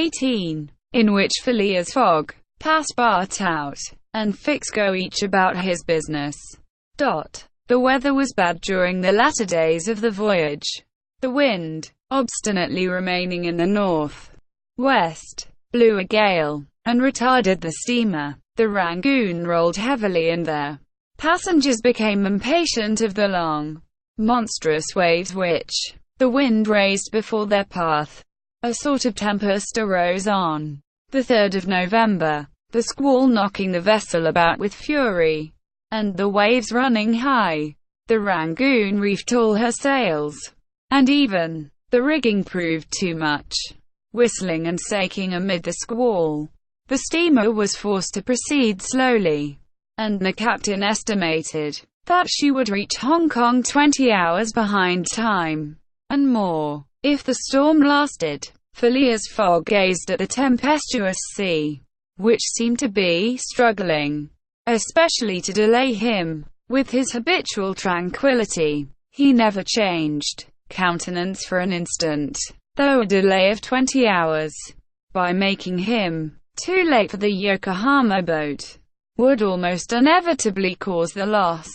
XVIII, in which Phileas Fogg, Passepartout, and Fix go each about his business. The weather was bad during the latter days of the voyage. The wind, obstinately remaining in the north-west, blew a gale, and retarded the steamer. The Rangoon rolled heavily and their passengers became impatient of the long, monstrous waves which the wind raised before their path. A sort of tempest arose on the 3rd of November, the squall knocking the vessel about with fury, and the waves running high. The Rangoon reefed all her sails, and even the rigging proved too much. Whistling and saking amid the squall, the steamer was forced to proceed slowly, and the captain estimated that she would reach Hong Kong 20 hours behind time, and more, if the storm lasted. Phileas Fogg gazed at the tempestuous sea, which seemed to be struggling, especially to delay him. With his habitual tranquility, he never changed countenance for an instant, though a delay of 20 hours, by making him too late for the Yokohama boat, would almost inevitably cause the loss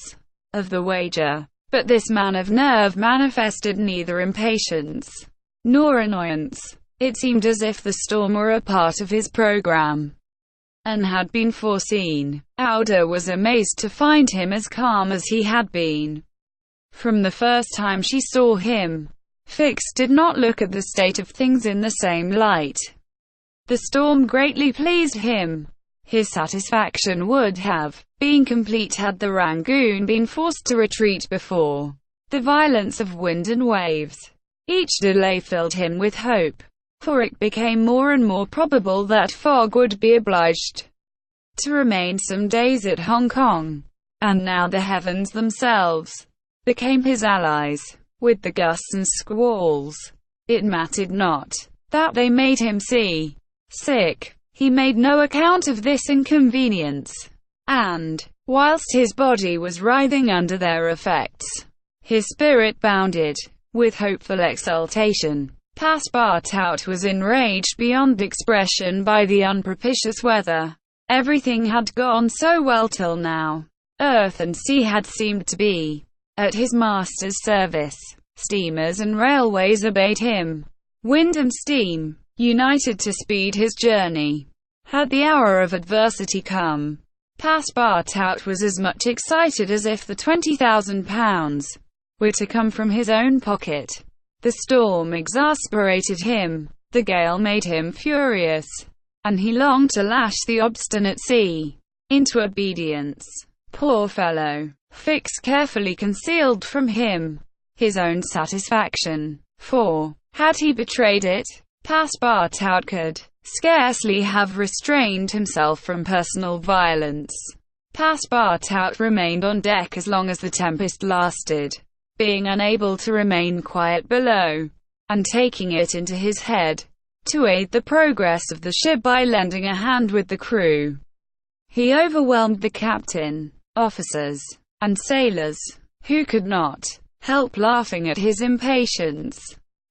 of the wager. But this man of nerve manifested neither impatience nor annoyance. It seemed as if the storm were a part of his program, and had been foreseen. Aouda was amazed to find him as calm as he had been from the first time she saw him. Fix did not look at the state of things in the same light. The storm greatly pleased him. His satisfaction would have been complete had the Rangoon been forced to retreat before the violence of wind and waves. Each delay filled him with hope, for it became more and more probable that Fogg would be obliged to remain some days at Hong Kong. And now the heavens themselves became his allies. With the gusts and squalls, it mattered not that they made him sea sick. He made no account of this inconvenience, and, whilst his body was writhing under their effects, his spirit bounded with hopeful exultation. Passepartout was enraged beyond expression by the unpropitious weather. Everything had gone so well till now. Earth and sea had seemed to be at his master's service. Steamers and railways obeyed him. Wind and steam united to speed his journey. Had the hour of adversity come, Passepartout was as much excited as if the £20,000 were to come from his own pocket. The storm exasperated him, the gale made him furious, and he longed to lash the obstinate sea into obedience. Poor fellow! Fix carefully concealed from him his own satisfaction, for, had he betrayed it, Passepartout could scarcely have restrained himself from personal violence. Passepartout remained on deck as long as the tempest lasted, being unable to remain quiet below, and taking it into his head to aid the progress of the ship by lending a hand with the crew. He overwhelmed the captain, officers, and sailors, who could not help laughing at his impatience,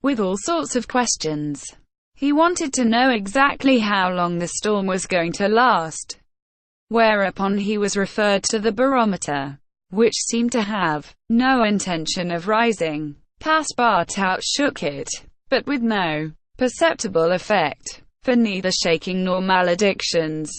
with all sorts of questions. He wanted to know exactly how long the storm was going to last, whereupon he was referred to the barometer, which seemed to have no intention of rising. Passepartout shook it, but with no perceptible effect, for neither shaking nor maledictions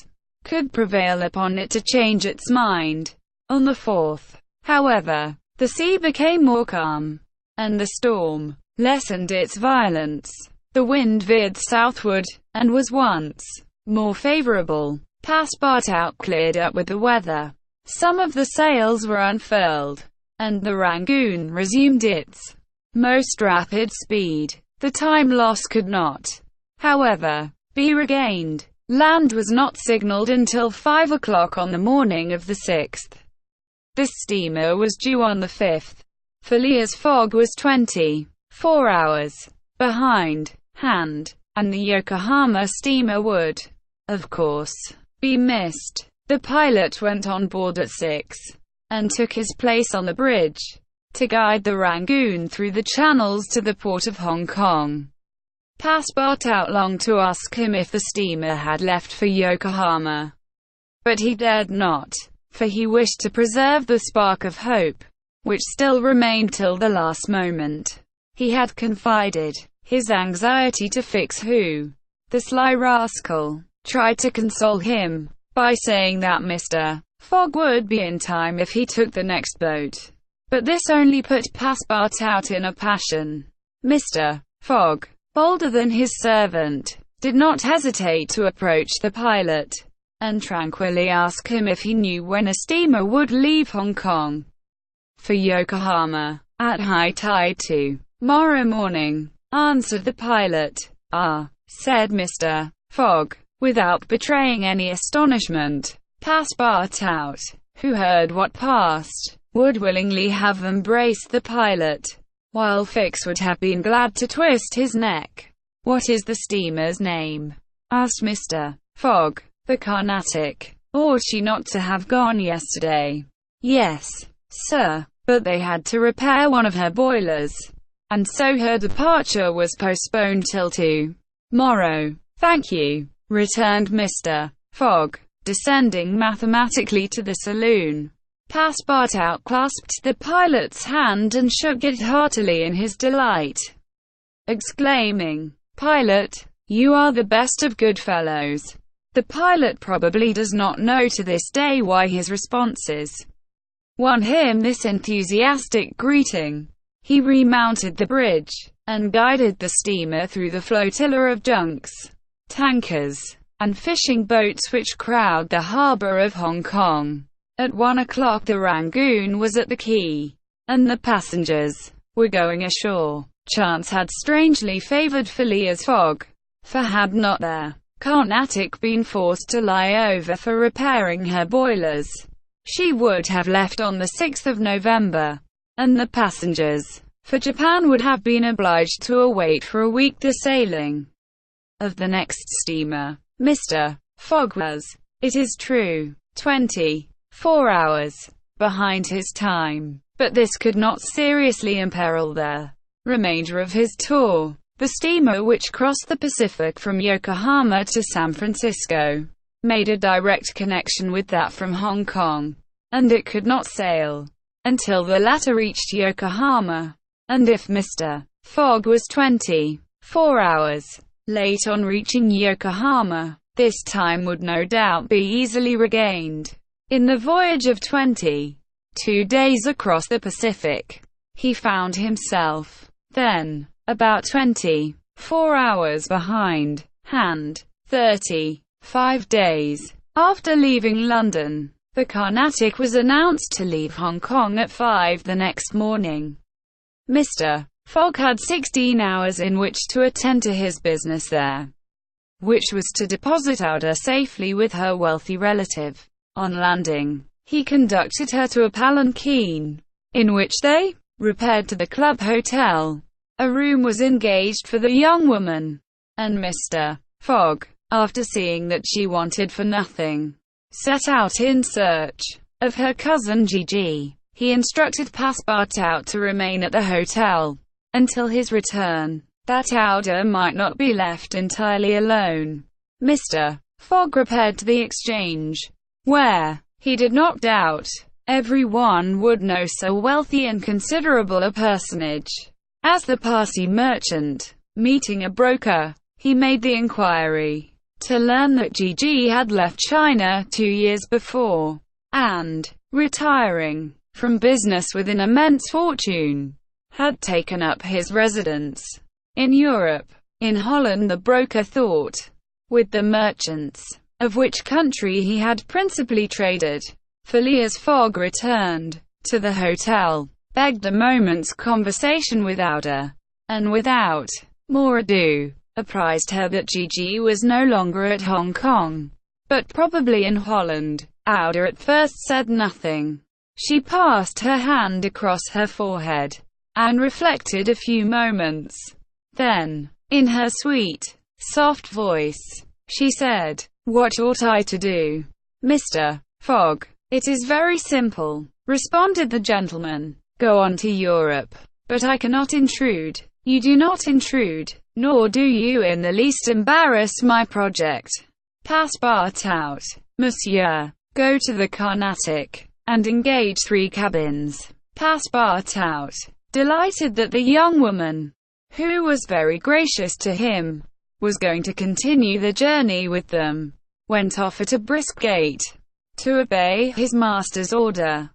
could prevail upon it to change its mind. On the 4th, however, the sea became more calm, and the storm lessened its violence. The wind veered southward, and was once more favorable. Passepartout cleared up with the weather. Some of the sails were unfurled, and the Rangoon resumed its most rapid speed. The time lost could not, however, be regained. Land was not signaled until 5 o'clock on the morning of the 6th. The steamer was due on the 5th. Phileas Fogg was 24 hours behind hand, and the Yokohama steamer would, of course, be missed. The pilot went on board at 6, and took his place on the bridge, to guide the Rangoon through the channels to the port of Hong Kong. Passepartout longed to ask him if the steamer had left for Yokohama, but he dared not, for he wished to preserve the spark of hope, which still remained till the last moment. He had confided his anxiety to Fix, who, the sly rascal, tried to console him by saying that Mr. Fogg would be in time if he took the next boat. But this only put Passepartout in a passion. Mr. Fogg, bolder than his servant, did not hesitate to approach the pilot and tranquilly ask him if he knew when a steamer would leave Hong Kong for Yokohama. At high tide tomorrow morning, answered the pilot. Ah, said Mr. Fogg, without betraying any astonishment. Passepartout, who heard what passed, would willingly have embraced the pilot, while Fix would have been glad to twist his neck. "What is the steamer's name?" asked Mr. Fogg. "The Carnatic. Ought she not to have gone yesterday?" "Yes, sir, but they had to repair one of her boilers, and so her departure was postponed till tomorrow." "Thank you," returned Mr. Fogg, descending mathematically to the saloon. Passepartout clasped the pilot's hand and shook it heartily in his delight, exclaiming, "Pilot, you are the best of good fellows." The pilot probably does not know to this day why his responses won him this enthusiastic greeting. He remounted the bridge and guided the steamer through the flotilla of junks, tankers, and fishing boats which crowd the harbor of Hong Kong. At 1 o'clock the Rangoon was at the quay, and the passengers were going ashore. Chance had strangely favored Phileas Fogg, for had not their Carnatic been forced to lie over for repairing her boilers, she would have left on the 6th of November, and the passengers for Japan would have been obliged to await for a week the sailing of the next steamer. Mr. Fogg was, it is true, 24 hours behind his time, but this could not seriously imperil the remainder of his tour. The steamer, which crossed the Pacific from Yokohama to San Francisco, made a direct connection with that from Hong Kong, and it could not sail until the latter reached Yokohama. And if Mr. Fogg was 24 hours late on reaching Yokohama, this time would no doubt be easily regained. In the voyage of 22 days across the Pacific, he found himself, then, about 24 hours behind hand. 35 days after leaving London, the Carnatic was announced to leave Hong Kong at 5 the next morning. Mr. Fogg had 16 hours in which to attend to his business there, which was to deposit Ada safely with her wealthy relative. On landing, he conducted her to a palanquin, in which they repaired to the club hotel. A room was engaged for the young woman, and Mr. Fogg, after seeing that she wanted for nothing, set out in search of her cousin Gigi. He instructed Passepartout to remain at the hotel until his return, that Ada might not be left entirely alone. Mr. Fogg repaired to the exchange, where, he did not doubt, everyone would know so wealthy and considerable a personage as the Parsi merchant. Meeting a broker, he made the inquiry to learn that Gigi had left China 2 years before, and, retiring from business with an immense fortune, had taken up his residence in Europe. In Holland, the broker thought with the merchants, of which country he had principally traded. Phileas Fogg returned to the hotel, begged a moment's conversation with Ada, and without more ado, apprised her that Gigi was no longer at Hong Kong, but probably in Holland. Ada at first said nothing. She passed her hand across her forehead, and reflected a few moments. Then, in her sweet, soft voice, she said, "What ought I to do, Mr. Fogg?" "It is very simple," responded the gentleman. "Go on to Europe. But I cannot intrude." "You do not intrude," nor do you in the least embarrass my project. Passepartout. Monsieur. Go to the Carnatic, and engage 3 cabins. Passepartout, delighted that the young woman, who was very gracious to him, was going to continue the journey with them, went off at a brisk gait, to obey his master's order.